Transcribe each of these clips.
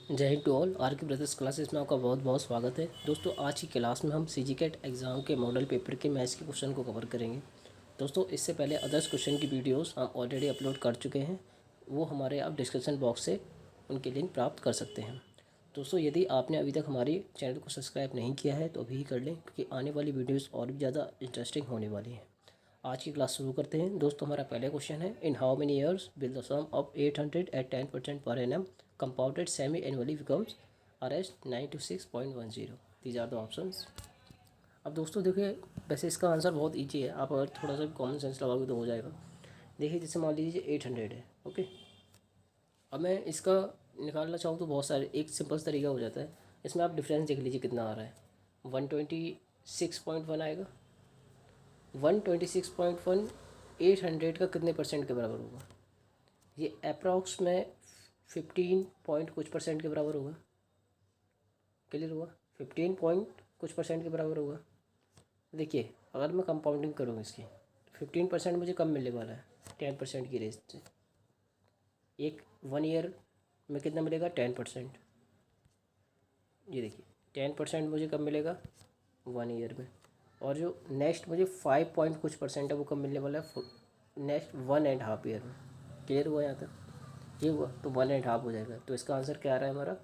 जय Hind to all. Are के brothers classes में आपका बहुत बहुत स्वागत है। दोस्तों, आज की क्लास में हम सीजीकेट एग्ज़ाम के मॉडल पेपर के मैथ्स के क्वेश्चन को कवर करेंगे। दोस्तों, इससे पहले अदर्स क्वेश्चन की वीडियोस हम ऑलरेडी अपलोड कर चुके हैं, वो हमारे आप डिस्क्रिप्शन बॉक्स से उनके लिंक प्राप्त कर सकते हैं। दोस्तों, यदि आपने अभी तक हमारी चैनल को सब्सक्राइब नहीं किया है तो अभी कर लें, क्योंकि आने वाली वीडियोज़ और भी ज़्यादा इंटरेस्टिंग होने वाली हैं। आज की क्लास शुरू करते हैं। दोस्तों, हमारा पहला क्वेश्चन है, in how many years will the sum of 800 at 10% per annum compounded semi annually becomes RS 926.10। These are the options. अब दोस्तों देखिए, वैसे इसका आंसर बहुत ईजी है, आप अगर थोड़ा सा कॉमन सेंस लगाओगे तो हो जाएगा। देखिए, जैसे मान लीजिए 800 है, ओके। अब मैं इसका निकालना चाहूँ तो बहुत सारे, एक सिंपल तरीका हो जाता है। इसमें आप डिफरेंस देख लीजिए कितना आ रहा है। 126.1 आएगा। 126.1 800 का कितने परसेंट के बराबर होगा? ये अप्रॉक्स में 15 पॉइंट कुछ परसेंट के बराबर होगा। क्लियर हुआ? 15 पॉइंट कुछ परसेंट के बराबर होगा। देखिए, अगर मैं कंपाउंडिंग करूँ इसकी, 15% मुझे कम मिलने वाला है 10% की रेट से। एक 1 ईयर में कितना मिलेगा? 10%। ये देखिए, 10% मुझे कब मिलेगा? 1 ईयर में। और जो नेक्स्ट मुझे 5 पॉइंट कुछ परसेंट है वो कब मिलने वाला है? नेक्स्ट 1.5 ईयर में। क्लियर हुआ यहाँ तक? ये हुआ तो 1.5 हो जाएगा। तो इसका आंसर क्या आ रहा है हमारा?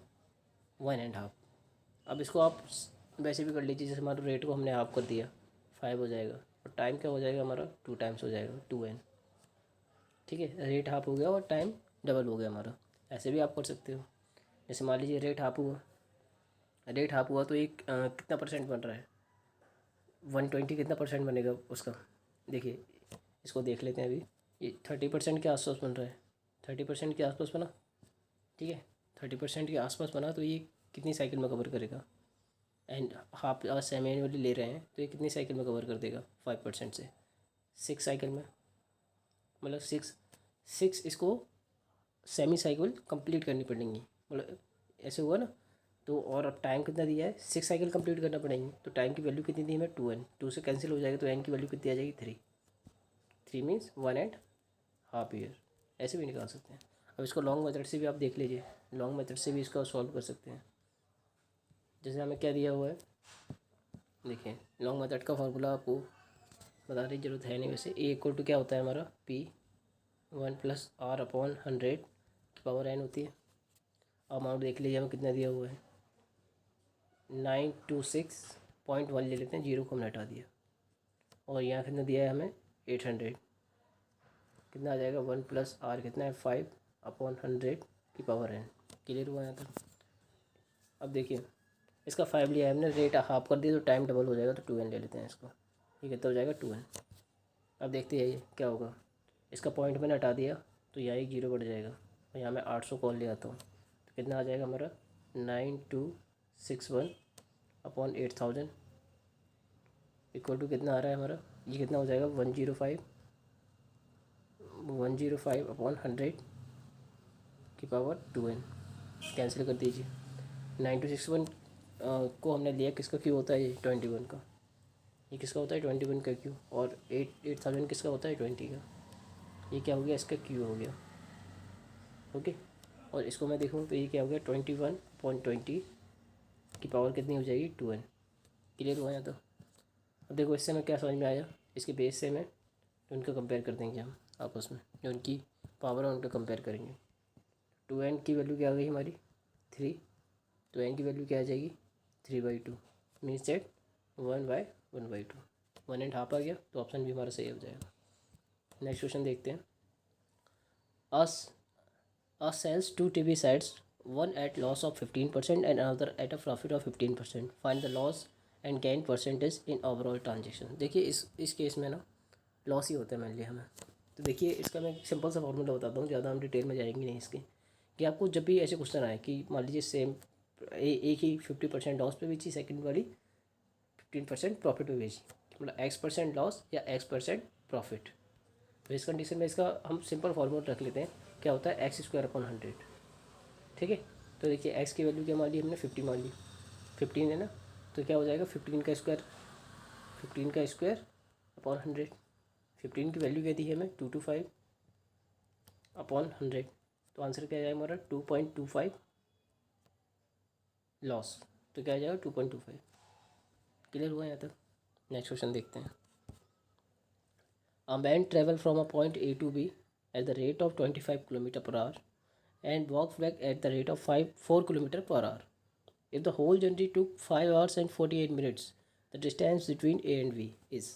1.5। अब इसको आप वैसे भी कर लीजिए, जैसे हमारे रेट को हमने हाफ कर दिया, 5 हो जाएगा। और टाइम क्या हो जाएगा हमारा? 2 टाइम्स हो जाएगा, 2n। ठीक है, रेट हाफ हो गया और टाइम डबल हो गया हमारा। ऐसे भी आप कर सकते हो। जैसे मान लीजिए रेट हाफ हुआ तो एक कितना परसेंट बन रहा है? 120 कितना परसेंट बनेगा उसका? देखिए, इसको देख लेते हैं अभी। ये 30% के आसपास बन रहा है। 30% के आसपास बना, ठीक है। 30% के आसपास बना तो ये कितनी साइकिल में कवर करेगा? एंड हाफ सेमी एनुअली ले रहे हैं तो ये कितनी साइकिल में कवर कर देगा 5% से? 6 साइकिल में। मतलब सिक्स इसको सेमी साइकिल कंप्लीट करनी पड़ेंगी। मतलब ऐसे हुआ ना। तो और अब टाइम कितना दिया है? 6 साइकिल कंप्लीट करना पड़ेंगी। तो टाइम की वैल्यू कितनी दी है? हमें 2n। 2 से कैंसिल हो जाएगा तो n की वैल्यू कितनी आ जाएगी? 3। 3 मीन्स 1.5 ईयर। ऐसे भी निकाल सकते हैं। अब इसको लॉन्ग मेथड से भी आप देख लीजिए। लॉन्ग मेथड से भी इसका सॉल्व कर सकते हैं। जैसे हमें क्या दिया हुआ है, देखिए, लॉन्ग मेथड का फार्मूला आपको बताने की ज़रूरत है नहीं। वैसे ए इक्वल टू क्या होता है हमारा? P 1 + R/100 की पावर n होती है। अमाउंट देख लीजिए हमें कितना दिया हुआ है, 926.1 ले लेते हैं, जीरो को हमने हटा दिया। और यहाँ कितना दिया है हमें? 800। कितना आ जाएगा? 1 + R कितना है? 5/100 की पावर n। क्लियर हुआ यहाँ तक? अब देखिए, इसका 5 लिया है हमने, रेट हाफ कर दिया तो टाइम डबल हो जाएगा, तो 2n ले लेते हैं इसको। ये कितना हो जाएगा? 2n। अब देखते हैं ये क्या होगा। इसका पॉइंट मैंने हटा दिया तो यहाँ एक जीरो बढ़ जाएगा, और यहाँ मैं 800 कॉल ले आता हूँ तो कितना आ जाएगा हमारा? 9261/8000 इक्वल टू कितना आ रहा है हमारा? ये कितना हो जाएगा? 105/100 की पावर 2n। कैंसिल कर दीजिए। 9261 को हमने लिया, किसका क्यू होता है? ये 21 का। ये किसका होता है? 21 का क्यू। और 8000 किसका होता है? 20 का। ये क्या हो गया? इसका क्यू हो गया, ओके। और इसको मैं देखूँ तो ये क्या हो गया? 21.20 की पावर कितनी हो जाएगी? 2n। क्लियर हुआ है तो? अब देखो, इससे हमें क्या समझ में आया? इसके बेस से मैं उनका कंपेयर कर देंगे हम आपस में, जो उनकी पावर है उनका कंपेयर करेंगे। 2n की वैल्यू क्या आ गई हमारी? 3। तो n की वैल्यू क्या आ जाएगी? 3/2 मीन्स दैट 1/1/2। 1.5 आ गया तो ऑप्शन भी हमारा सही हो जाएगा। नेक्स्ट क्वेश्चन देखते हैं। अस sells 2 TV sets, one at loss of 15% and another at a profit of 15%. Find the loss and gain percentage in overall transaction. देखिए, इस केस में ना लॉस ही होता है मान लिया हमें। तो देखिए, इसका मैं सिंपल सा फॉर्मूला बताता हूँ, ज़्यादा हम डिटेल में जाएंगे नहीं इसके। कि आपको जब भी ऐसे क्वेश्चन आए कि मान लीजिए सेम एक ही 50% लॉस पे बेची, सेकंड वाली 15% प्रॉफिट पे बेची, मतलब X% लॉस या X% प्रॉफिट। तो इस कंडीशन में इसका हम सिंपल फार्मूला रख लेते हैं। क्या होता है? x² / 100। ठीक है। तो देखिए, x की वैल्यू क्या मान ली हमने? 50 मान ली। 15 है ना, तो क्या हो जाएगा? 15 का स्क्वायर/100। 15 की वैल्यू क्या दी है हमें? 225/100। तो आंसर क्या आएगा हमारा? 2.25 लॉस, तो क्या आ जाएगा 2.25। क्लियर हुआ यहाँ तक? नेक्स्ट क्वेश्चन देखते हैं। A man travel from a point A to B at the rate of 25 kilometre per hour and walks back at the rate of 4 kilometre per hour. If the whole journey took 5 hours and 48 minutes, the distance between A and B is.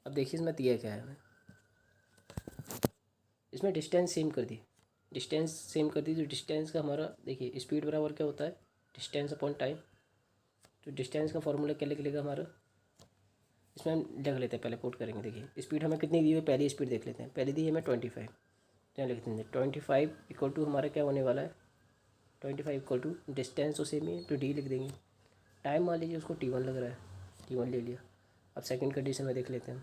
अब देखिए इसमें दिया क्या है हमें, इसमें distance same कर दी, distance same कर दी, तो डिस्टेंस का हमारा देखिए स्पीड बराबर क्या होता है, डिस्टेंस अपॉन टाइम। तो डिस्टेंस का फॉर्मूला क्या निकलेगा हमारा, इसमें हम लिख लेते हैं, पहले पुट करेंगे। देखिए स्पीड हमें कितनी दी हुई है, पहली स्पीड देख लेते हैं, पहली दी है हमें 25, तो यहाँ लिखते हैं 25 इक्वल टू हमारा क्या होने वाला है, 25 इक्वल टू डिस्टेंस तो सेम ही है तो डी लिख देंगे। टाइम मान लीजिए उसको T1 लग रहा है, T1 ले लिया। अब सेकंड कंडीशन में देख लेते हैं,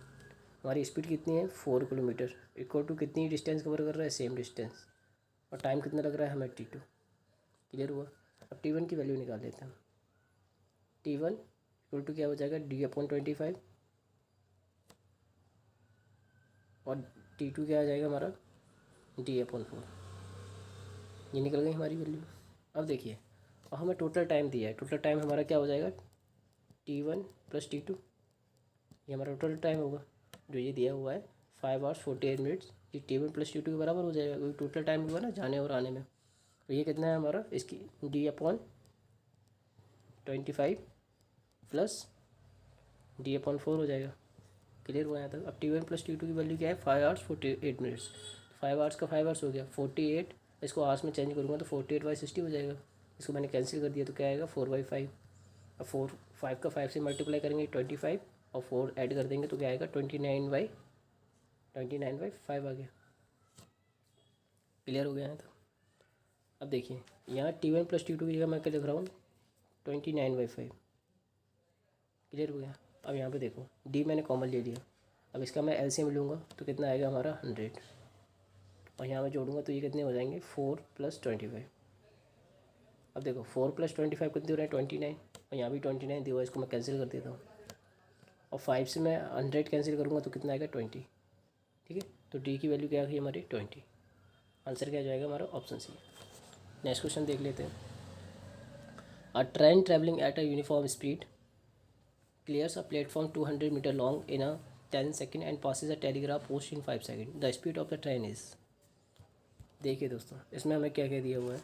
हमारी स्पीड कितनी है 4 किलोमीटर, इक्वल टू कितनी डिस्टेंस कवर कर रहा है, सेम डिस्टेंस, और टाइम कितना लग रहा है हमें T2। क्लियर हुआ? अब T1 की वैल्यू निकाल लेते हैं। T1 इक्वल टू क्या हो जाएगा, D/25, और T2 क्या आ जाएगा हमारा, D/4। ये निकल गई हमारी वैल्यू। अब देखिए, और हमें टोटल टाइम दिया है, टोटल टाइम हमारा क्या हो जाएगा, T1 + T2, ये हमारा टोटल टाइम होगा जो ये दिया हुआ है 5 hours 48 minutes। ये T1 + T2 के बराबर हो जाएगा, क्योंकि टोटल टाइम हुआ ना जाने और आने में। तो ये कितना है हमारा, इसकी D/25 + D/4 हो जाएगा। क्लियर हुआ यहाँ तक? अब T1 + T2 की वैल्यू क्या है, 5 hours 48 minutes। 5 hours का 5 hours हो गया 48, इसको आवर्स में चेंज करूँगा तो 48/60 हो जाएगा। इसको मैंने कैंसिल कर दिया तो क्या आएगा 4/5। अब 5 का 5 से मल्टीप्लाई करेंगे 25, और 4 ऐड कर देंगे तो क्या आएगा 29/5 आ गया। क्लियर हो गया है? तो अब देखिए यहाँ T1 + T2 की जगह मैं क्या लिख रहा हूँ, 29/5। क्लियर हो गया? अब यहाँ पे देखो D मैंने कॉमन ले लिया, अब इसका मैं LCM लूँगा तो कितना आएगा हमारा 100, और यहाँ मैं जोड़ूंगा तो ये कितने हो जाएंगे 4 + 25। अब देखो 4 + 25 कितने हो रहे हैं 29, और यहाँ भी 29 दिया हुआ, इसको मैं कैंसिल कर देता हूँ, और 5 से मैं 100 कैंसिल करूँगा तो कितना आएगा 20। ठीक है, तो D की वैल्यू क्या आ गई हमारी 20। आंसर क्या जाएगा हमारा, ऑप्शन सी। नेक्स्ट क्वेश्चन देख लेते हैं। अ train travelling at a uniform speed clears a platform 200 meter long in a 10 second and passes a telegraph post in 5 seconds. The speed of the train is। देखिए दोस्तों इसमें हमें क्या क्या दिया हुआ है,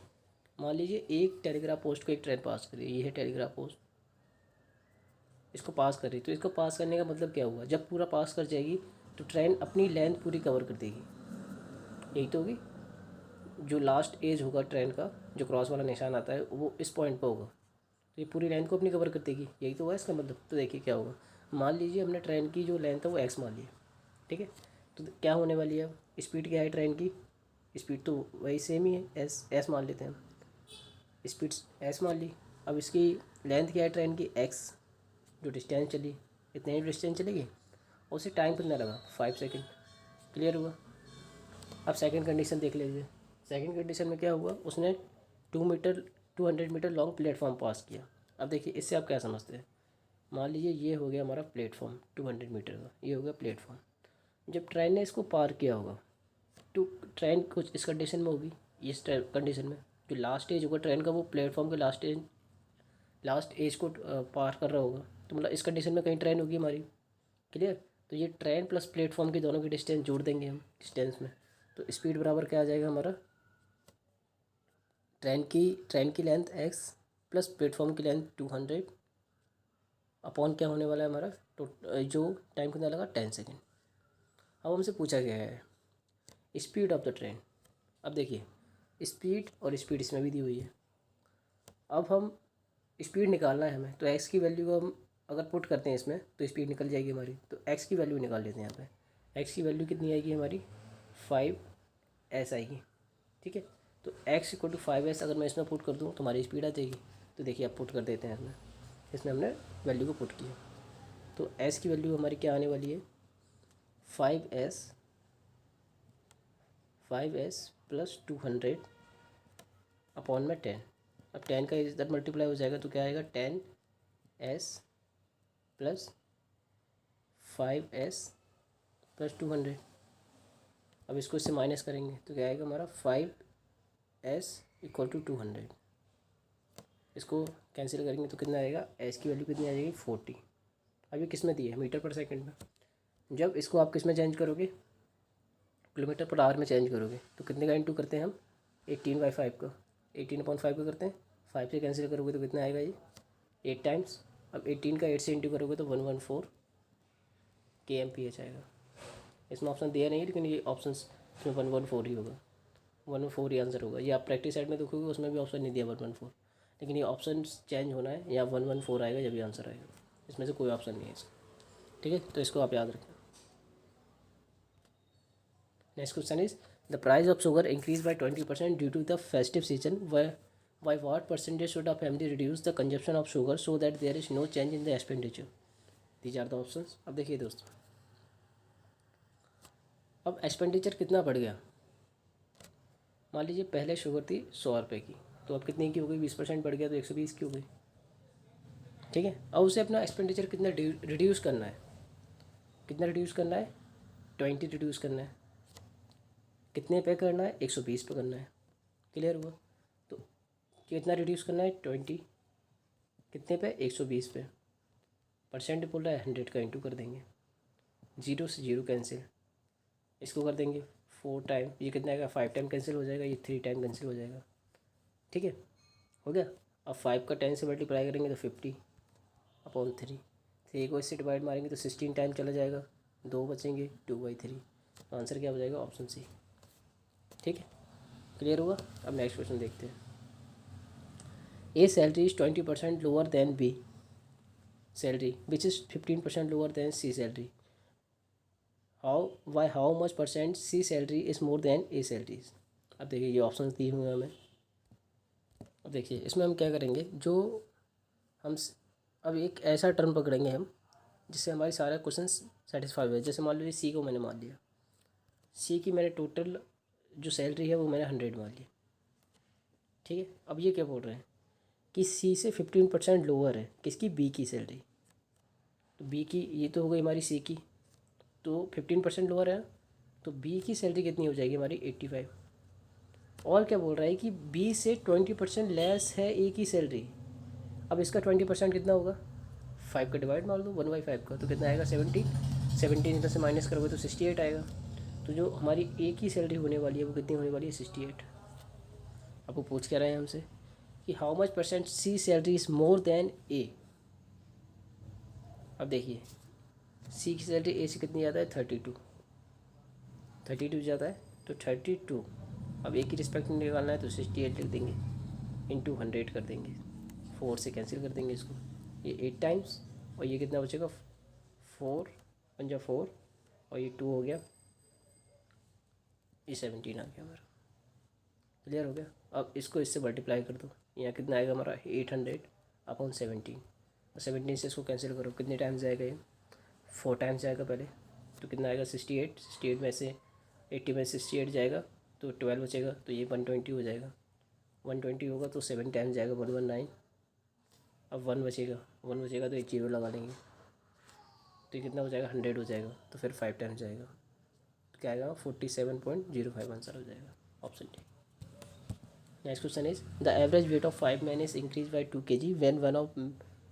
मान लीजिए एक टेलीग्राफ पोस्ट को एक ट्रेन पास कर रही है, ये है टेलीग्राफ पोस्ट, इसको पास कर रही है। तो इसको पास करने का मतलब क्या हुआ, जब पूरा पास कर जाएगी तो ट्रेन अपनी लेंथ पूरी कवर कर देगी, यही तो होगी। जो लास्ट एज होगा ट्रेन का, जो क्रॉस वाला निशान आता है वो इस पॉइंट पर होगा, तो ये पूरी लाइन को अपनी कवर कर देगी, यही तो हुआ इसका मतलब। तो देखिए क्या होगा, मान लीजिए हमने ट्रेन की जो लेंथ है वो x मान ली, ठीक है, तो क्या होने वाली है, अब स्पीड क्या है ट्रेन की, स्पीड तो वही सेम ही है, एस मान लेते हैं, स्पीड एस मान ली। अब इसकी लेंथ क्या है ट्रेन की x, जो डिस्टेंस चली इतनी ही डिस्टेंस चलेगी, और उसे टाइम कितना लगा 5 सेकेंड। क्लियर हुआ? अब सेकंड कंडीशन देख लीजिए। सेकंड कंडीशन में क्या हुआ, उसने 200 मीटर लॉन्ग प्लेटफॉर्म पास किया। अब देखिए इससे आप क्या समझते हैं, मान लीजिए ये हो गया हमारा प्लेटफॉर्म 200 मीटर का, ये हो गया प्लेटफॉर्म। जब ट्रेन ने इसको पार किया होगा तो ट्रेन कुछ इस कंडीशन में होगी, इस कंडीशन में जो लास्ट एज होगा ट्रेन का वो प्लेटफॉर्म के लास्ट एज को पार कर रहा होगा, तो मतलब इस कंडीशन में कहीं ट्रेन होगी हमारी। क्लियर? तो ये ट्रेन प्लस प्लेटफॉर्म की दोनों की डिस्टेंस जोड़ देंगे हम डिस्टेंस में, तो स्पीड बराबर क्या आ जाएगा हमारा, ट्रेन की लेंथ x प्लस प्लेटफॉर्म की लेंथ 200 अपॉन क्या होने वाला है हमारा, तो जो टाइम कितना लगा 10 सेकेंड। अब हमसे पूछा गया है स्पीड ऑफ द ट्रेन। अब देखिए स्पीड और स्पीड इसमें भी दी हुई है, अब हम स्पीड निकालना है हमें, तो x की वैल्यू को हम अगर पुट करते हैं इसमें तो स्पीड निकल जाएगी हमारी, तो x की वैल्यू निकाल लेते हैं यहाँ पे। x की वैल्यू कितनी आएगी हमारी 5s आएगी, ठीक है। तो x = 5s अगर मैं इसमें पुट कर दूँ तो हमारी स्पीड आ जाएगी। तो देखिए आप पुट कर देते हैं इसमें हमने वैल्यू को पुट किया, तो s की वैल्यू हमारी क्या आने वाली है 5s + 200 अपॉन में 10। अब 10 का इधर मल्टीप्लाई हो जाएगा तो क्या आएगा 10s + 5s + 200। अब इसको इससे माइनस करेंगे तो क्या आएगा हमारा 5s = 200। इसको कैंसिल करेंगे तो कितना आएगा, एस की वैल्यू कितनी आ जाएगी 40। अब ये किस में दी है, मीटर पर सेकंड में। जब इसको आप किस में चेंज करोगे, किलोमीटर पर आवर में चेंज करोगे, तो कितने का इंटू करते हैं हम, 18/5 का, 18/5 का करते हैं। 5 से कैंसिल करोगे तो कितना आएगा ये 8 टाइम्स। अब 18 का 8 से इंटू करोगे तो 114 kmph आएगा। इसमें ऑप्शन दिया नहीं, लेकिन ये ऑप्शन इसमें 114 ही होगा, 114 ही आंसर होगा। ये आप प्रैक्टिस साइड में देखोगे उसमें भी ऑप्शन नहीं दिया 114, लेकिन ये ऑप्शन चेंज होना है, या 114 आएगा जब ये आंसर आएगा। इसमें से कोई ऑप्शन नहीं है इसका, ठीक है। तो इसको आप याद रखें। Next question is the price of sugar increase by 20% due to the festive season, by what percentage should a family reduce the consumption of sugar so that there is no change in the expenditure? These are the options. अब देखिए दोस्तों, अब expenditure कितना बढ़ गया। मान लीजिए पहले शुगर थी 100 रुपये की, तो अब कितने की हो गई, 20% बढ़ गया तो 120 की हो गई, ठीक है। अब उसे अपना एक्सपेंडिचर कितना रिड्यूस करना है, कितना रिड्यूस करना है, 20 रिड्यूस करना है। कितने पे करना है, 120 पे करना है। क्लियर हुआ। तो कितना रिड्यूस करना है, 20, कितने पे, 120 पे। परसेंट बोल रहा है 100 का इंटू कर देंगे, 0 से 0 कैंसिल, इसको कर देंगे 4 टाइम, ये कितना आएगा, 5 टाइम कैंसिल हो जाएगा, ये 3 टाइम कैंसिल हो जाएगा, ठीक है, हो गया। अब 5 का 10 से मल्टीप्लाई करेंगे तो 50/3, 3 को इससे डिवाइड मारेंगे तो 16 टाइम चला जाएगा, 2 बचेंगे, 2/3। तो आंसर क्या हो जाएगा, ऑप्शन सी, ठीक है। क्लियर हुआ। अब नेक्स्ट क्वेश्चन देखते हैं। A salary is 20% lower than B salary which is 15% lower than C salary. How much percent C salary is more than A salaries. अब देखिए ये ऑप्शन दिए हुए हैं हमें। अब देखिए इसमें हम क्या करेंगे, जो हम अब एक ऐसा टर्म पकड़ेंगे हम जिससे हमारी सारा क्वेश्चन सेटिस्फाई हुए। जैसे मान लीजिए सी को मैंने मान लिया, सी की मैंने टोटल जो सैलरी है वो मैंने 100 मान ली, ठीक है। अब ये क्या बोल रहे हैं कि सी से 15% लोअर है किसकी, बी की सैलरी। तो बी की, ये तो हो गई हमारी सी की, तो 15% लोअर है, तो बी की सैलरी कितनी हो जाएगी हमारी 85। और क्या बोल रहा है कि बी से 20% लेस है ए की सैलरी। अब इसका 20% कितना होगा, 5 का डिवाइड मार दो 1/5 का, तो कितना आएगा 17 इधर से माइनस करोगे तो 68 आएगा। तो जो हमारी ए की सैलरी होने वाली है वो कितनी होने वाली है, 68। आपको पूछ क्या रहे हैं हमसे कि how much percent C salary is more than A. अब देखिए सी की सैलरी ए से कितनी ज़्यादा है, 32 ज़्यादा है, तो 32। अब ए की रिस्पेक्ट में निकालना है तो 68 लिख देंगे, इंटू 100 कर देंगे, 4 से कैंसिल कर देंगे इसको, ये 8 टाइम्स, और ये कितना बचेगा, 4 पंजा 4, और ये 2 हो गया, ये 17 आ गया हमारा। क्लियर हो गया। अब इसको इससे मल्टीप्लाई कर दो, यहाँ कितना आएगा हमारा 800/17, और 17 से इसको कैंसिल करो, कितने टाइम्स जाएगा ये, 4 टाइम्स जाएगा पहले, तो कितना आएगा 68 में से 80 में 68 जाएगा तो 12 बचेगा, तो ये 120 हो जाएगा। 120 होगा तो 7 टाइम्स जाएगा 119। अब 1 बचेगा, 1 बचेगा तो एक 0 लगा लेंगे, तो ये कितना हो जाएगा 100 हो जाएगा, तो फिर 5 टाइम्स जाएगा, तो क्या आएगा 47.05 आंसर हो जाएगा, option D. Next question is the average weight of 5 men is increased by 2 kg when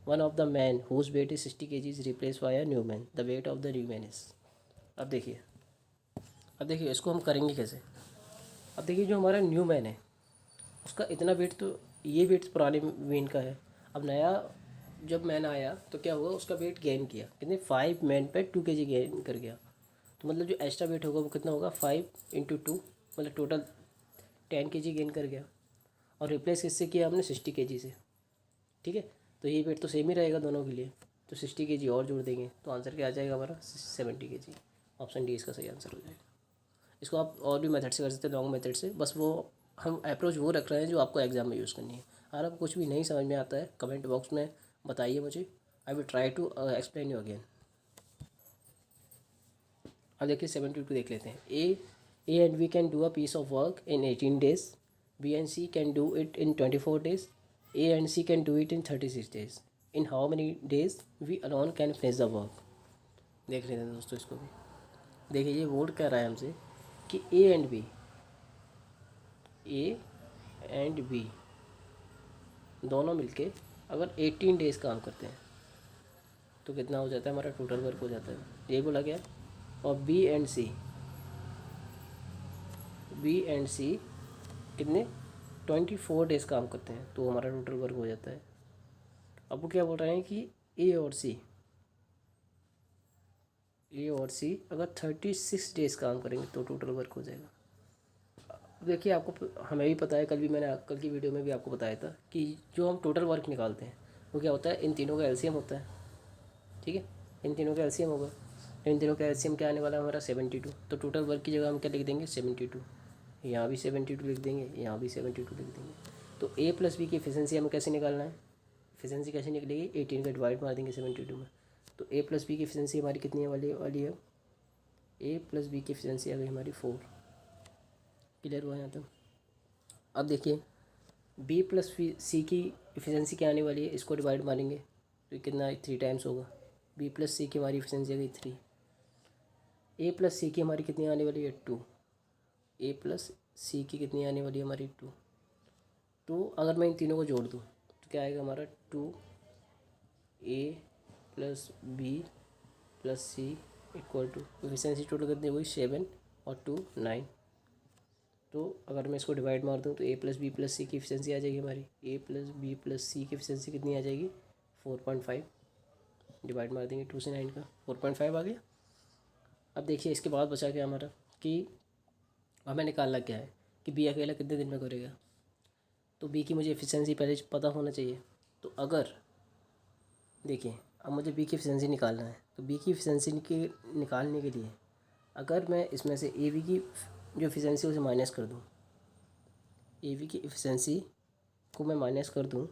one of the men whose weight is 60 kg is replaced by a new man. The weight of the new man is। अब देखिए इसको हम करेंगे कैसे। अब देखिए जो हमारा न्यू मैन है उसका इतना वेट, तो ये वेट पुराने मैन का है। अब नया जब मैन आया तो क्या हुआ, उसका वेट गेन किया, कितने 5 मैन पे 2 kg गेन कर गया। तो मतलब जो एक्स्ट्रा वेट होगा वो कितना होगा, 5 × 2, मतलब टोटल 10 kg गेन कर गया। और रिप्लेस किससे किया हमने, 60 kg से, ठीक है। तो ये वेट तो सेम ही रहेगा दोनों के लिए, तो 60 kg और जोड़ देंगे, तो आंसर क्या आ जाएगा हमारा 70 kg। ऑप्शन डी इसका सही आंसर हो जाएगा। इसको आप और भी मेथड से कर सकते हैं, लॉन्ग मेथड से, बस वो हम अप्रोच वो रख रहे हैं जो आपको एग्जाम में यूज़ करनी है। अगर आपको कुछ भी नहीं समझ में आता है कमेंट बॉक्स में बताइए मुझे, I will try to explain you again. अब देखिए 72 देख लेते हैं। A and B can do a piece of work in 18 days, B and C can do it in 24 days, A and C can do it in 36 days। In how many days we alone can finish the work. देख लेते हैं दोस्तों इसको भी। देखिए ये word कह रहा है हमसे कि ए एंड बी दोनों मिलके अगर 18 डेज़ काम करते हैं तो कितना हो जाता है हमारा टोटल वर्क हो जाता है, यही बोला गया। और बी एंड सी कितने 24 डेज़ काम करते हैं तो हमारा टोटल वर्क हो जाता है। अब वो क्या बोल रहे हैं कि ए और सी अगर 36 डेज़ काम करेंगे तो टोटल वर्क हो जाएगा। देखिए आपको हमें भी पता है, कल की वीडियो में भी आपको बताया था कि जो हम टोटल वर्क निकालते हैं वो क्या होता है, इन तीनों का एलसीएम होता है। ठीक है, इन तीनों का एलसीएम होगा, तो इन तीनों का एलसीएम क्या आने वाला है हमारा 72। तो टोटल वर्क की जगह हम क्या लिख देंगे 72, यहाँ भी 72 लिख देंगे, यहाँ भी 72 लिख देंगे। तो A+B की एफिशिएंसी हमें कैसे निकालना है, एफिशिएंसी कैसे निकलेगी, 18 का डिवाइड मार देंगे 72 में। तो A+B की एफिशिएंसी हमारी कितनी वाली है, A+B की एफिशिएंसी आ गई हमारी 4। क्लियर हुआ यहाँ तक। अब देखिए B+C की एफिशिएंसी क्या आने वाली है, इसको डिवाइड मारेंगे तो कितना 3 टाइम्स होगा। B+C की हमारी एफिशिएंसी आ गई 3। A+C की हमारी कितनी आने वाली है 2। A+C की कितनी आने वाली है हमारी 2। तो अगर मैं इन तीनों को जोड़ दूँ तो क्या आएगा हमारा 2A+B+C equal to efficiency total कितनी हुई 7 और 2 9। तो अगर मैं इसको डिवाइड मार दूँ तो A+B+C की एफिशिएंसी आ जाएगी हमारी, A+B+C की एफिशिएंसी कितनी आ जाएगी 4.5। डिवाइड मार देंगे 2 से 9 का, 4.5 आ गया। अब देखिए इसके बाद बचा क्या हमारा कि हमें निकालना क्या है कि बी अकेला कितने दिन में करेगा। तो बी की मुझे एफिशिएंसी पहले पता होना चाहिए। तो अगर देखिए अब मुझे बी की एफिशिएंसी निकालना है, तो बी की एफिशिएंसी निकालने के लिए अगर मैं इसमें से ए बी की जो एफिशिएंसी उसे माइनस कर दूँ, ए बी की एफिशिएंसी को मैं माइनस कर दूँ,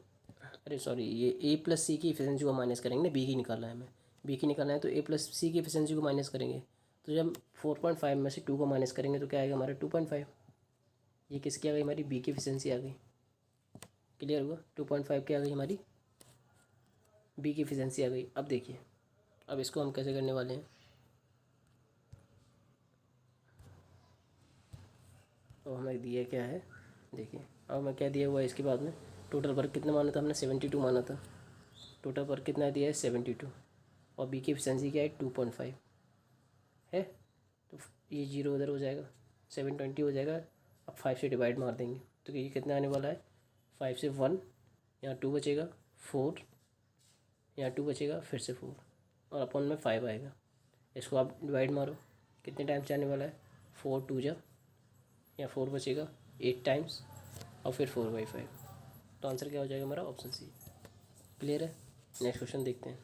अरे सॉरी ये A+C की एफिशिएंसी को माइनस करेंगे ना, बी की निकालना है हमें, बी की निकालना है तो A+C की एफिशिएंसी को माइनस करेंगे। तो जब 4.5 में से 2 को माइनस करेंगे तो क्या आएगा हमारा 2.5। ये किसकी आ गई हमारी बी की एफिशिएंसी आ गई। क्लियर हुआ, 2.5 की आ गई हमारी बी की एफिशिएंसी आ गई। अब देखिए अब इसको हम कैसे करने वाले हैं, तो हमें दिया क्या है देखिए, अब हमें क्या दिया हुआ है इसके बाद में टोटल वर्क कितना माना था हमने 72 माना था। टोटल वर्क कितना दिया है 72 और बी की एफिशिएंसी क्या है 2.5 है। तो ये 0 उधर हो जाएगा, 720 हो जाएगा। अब 5 से डिवाइड मार देंगे तो ये कितना आने वाला है 5 से 1, यहाँ 2 बचेगा 4, यहाँ 2 बचेगा फिर से 4 और अपन में 5 आएगा। इसको आप डिवाइड मारो कितने टाइम्स से आने वाला है 4 2 जा, यहाँ 4 बचेगा 8 टाइम्स और फिर 4/5। तो आंसर क्या हो जाएगा हमारा ऑप्शन सी। क्लियर है। नेक्स्ट क्वेश्चन देखते हैं।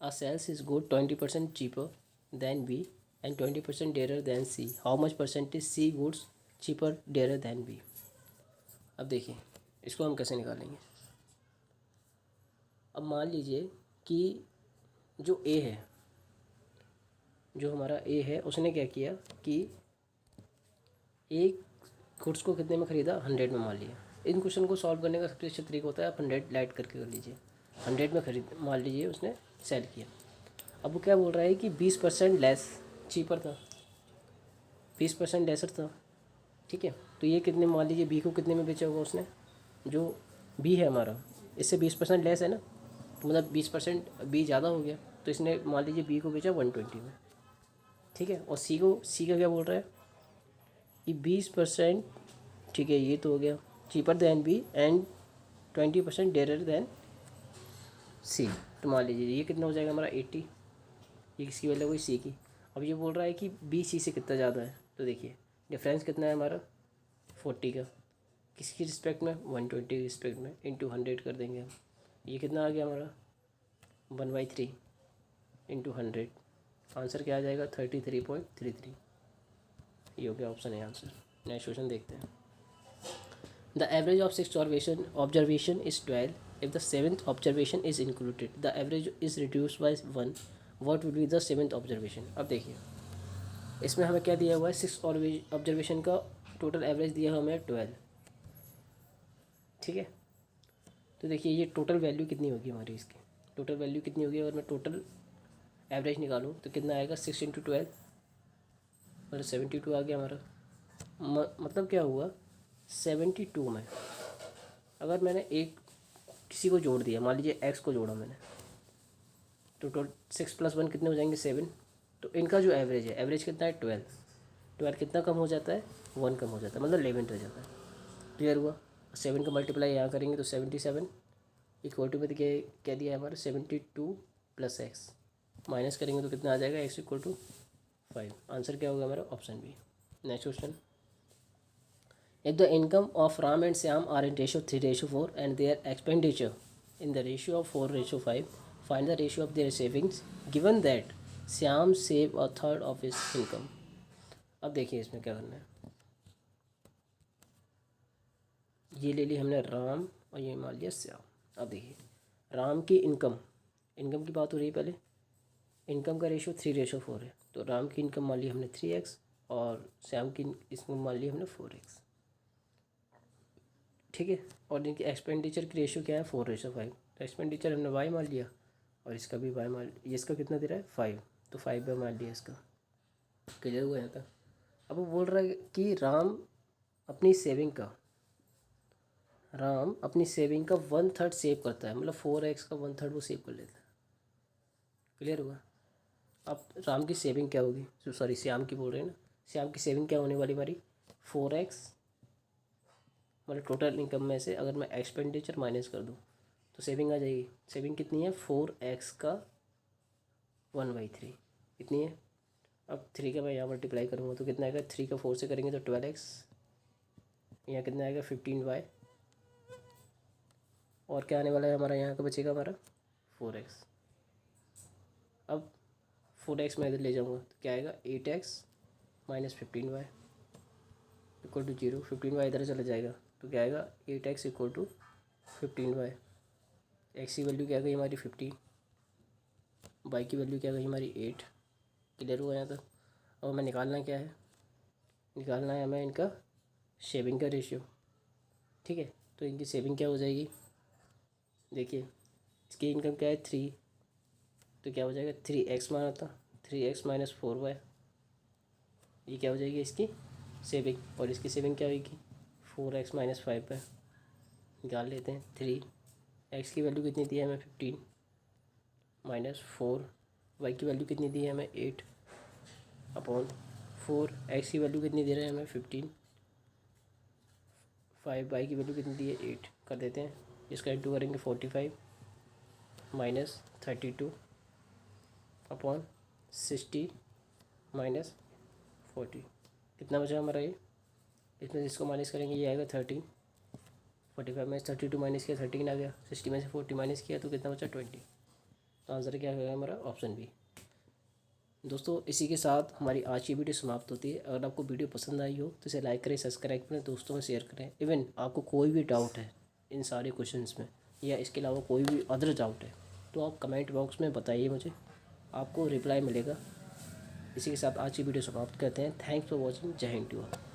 A sales is good 20% cheaper than B and 20% dearer than C. How much percent is C goods cheaper dearer than B? अब देखिए इसको हम कैसे निकालेंगे। अब मान लीजिए कि जो A है, जो हमारा A है उसने क्या किया कि एक गुड्स को कितने में ख़रीदा 100 में मान लिया। इन क्वेश्चन को सॉल्व करने का सबसे अच्छा तरीका होता है आप 100 लाइट करके कर लीजिए। 100 में खरीद मान लीजिए उसने सेल किया। अब वो क्या बोल रहा है कि 20% लेस चीपर था, 20% लेसर था। ठीक है, तो ये कितने मान लीजिए बी को कितने में बेचा होगा उसने, जो बी है हमारा इससे 20% लेस है ना, तो मतलब 20% बी ज़्यादा हो गया तो इसने मान लीजिए बी को बेचा 120 में। ठीक है, और सी का क्या बोल रहा है कि 20%, ठीक है ये तो हो गया cheaper than B and 20% dearer than C. तो मान लीजिए ये कितना हो जाएगा हमारा 80, ये किसकी वैल्यू हुई सी की। अब ये बोल रहा है कि बी सी से कितना ज़्यादा है, तो देखिए डिफरेंस कितना है हमारा 40 का, किसकी रिस्पेक्ट में 120 की रिस्पेक्ट में, इंटू 100 कर देंगे हम। ये कितना आ गया हमारा 1/3 इंटू 100। आंसर क्या आ जाएगा 33.33। ये हो गया ऑप्शन है आंसर। नेक्स्ट क्वेश्चन देखते हैं। The average of 6th observation is 12. If the 7th observation is included, the average is reduced by 1. What would be the 7th observation? अब देखिए इसमें हमें क्या दिया हुआ है 6 ऑब्जर्वेशन का टोटल एवरेज दिया है हमें 12। ठीक है, तो देखिए ये टोटल वैल्यू कितनी होगी हमारी, इसकी टोटल वैल्यू कितनी होगी अगर मैं टोटल एवरेज निकालूँ तो कितना आएगा 6 × 12 मतलब 72 आ गया हमारा। मतलब क्या हुआ 72 में अगर मैंने एक किसी को जोड़ दिया, मान लीजिए एक्स को जोड़ा मैंने, तो 6 + 1 कितने हो जाएंगे 7। तो इनका जो एवरेज है, एवरेज कितना है 12 कितना कम हो जाता है 1 कम हो जाता है, मतलब 11 रह जाता है। क्लियर हुआ। 7 का मल्टीप्लाई यहाँ करेंगे तो 77 इक्वल टू में क्या दिया है हमारा 72 + x, माइनस करेंगे तो कितना आ जाएगा x = 5। आंसर क्या होगा हमारा option B. Next question, if the income of Ram and Shyam are in ratio 3:4 and their expenditure in the ratio of 4:5, find the ratio of their savings given that Shyam save 1/3 of his income. अब देखिए इसमें क्या करना है, ये ले ली हमने राम और ये मान लिया श्याम। अब देखिए राम की इनकम की बात हो रही है, पहले इनकम का रेशियो 3:4 है, तो राम की इनकम मान ली हमने 3x और श्याम की इनकम मान ली हमने 4x। ठीक है, और इनकी एक्सपेंडिचर की रेशियो क्या है 4:5, तो एक्सपेंडिचर हमने y मान लिया और इसका भी y मान लिया। इसका कितना दे रहा है 5, तो 5 बाय मान लिया इसका। क्लियर हुआ यहाँ तक। अब वो बोल रहा है कि राम अपनी सेविंग का 1/3 सेव करता है, मतलब 4x का 1/3 वो सेव कर लेता है। क्लियर हुआ। अब राम की सेविंग क्या होगी, सॉरी श्याम की बोल रहे हैं ना, श्याम की सेविंग क्या होने वाली हमारी 4x, मतलब टोटल इनकम में से अगर मैं एक्सपेंडिचर माइनस कर दूँ तो सेविंग आ जाएगी। सेविंग कितनी है 4x का 1/3 कितनी है। अब 3 का मैं यहाँ मल्टीप्लाई करूँगा तो कितना आएगा, 3 का 4 से करेंगे तो 12x, यहाँ कितना आएगा 15y, और क्या आने वाला है हमारा, यहाँ का बचेगा हमारा 4x। अब 4x मैं इधर ले जाऊँगा तो क्या आएगा 8x - 15y equal to 0। 15y इधर चला जाएगा तो क्या आएगा 8x = 15y। x की वैल्यू क्या गई हमारी 15, y की वैल्यू क्या गई हमारी 8। क्लियर हुआ यहाँ तक। अब हमें निकालना क्या है, निकालना है हमें इनका सेविंग का रेशियो। ठीक है, तो इनकी सेविंग क्या हो जाएगी, देखिए इसकी इनकम क्या है 3, तो क्या हो जाएगा 3x माना था, 3x - 4y, ये क्या हो जाएगी इसकी सेविंग, और इसकी सेविंग क्या होगी 4x - 5 है। निकाल लेते हैं 3x की वैल्यू कितनी दी है हमें 15 -4, y की वैल्यू कितनी दी है हमें 8 अपॉन 4, x की वैल्यू कितनी दे रहे हैं हमें 15, 5, y की वैल्यू कितनी दी है 8। कर देते हैं, इसका इंटू करेंगे 45 - 32 अपॉन 60 - 40, कितना बचा हमारा ये, इसमें जिसको माइनस करेंगे ये आएगा 13। 45 में 32 माइनस किया 13 आ गया, 60 में से 40 माइनस किया तो कितना बचा 20। तो आंसर क्या होगा हमारा ऑप्शन बी। दोस्तों इसी के साथ हमारी आज की वीडियो समाप्त होती है। अगर आपको वीडियो पसंद आई हो तो इसे लाइक करें, सब्सक्राइब करें, दोस्तों में शेयर करें। इवन आपको कोई भी डाउट है इन सारे क्वेश्चंस में या इसके अलावा कोई भी अदर डाउट है तो आप कमेंट बॉक्स में बताइए, मुझे आपको रिप्लाई मिलेगा। इसी के साथ आज की वीडियो समाप्त करते हैं। Thanks for watching. जय हिंद टू ऑल।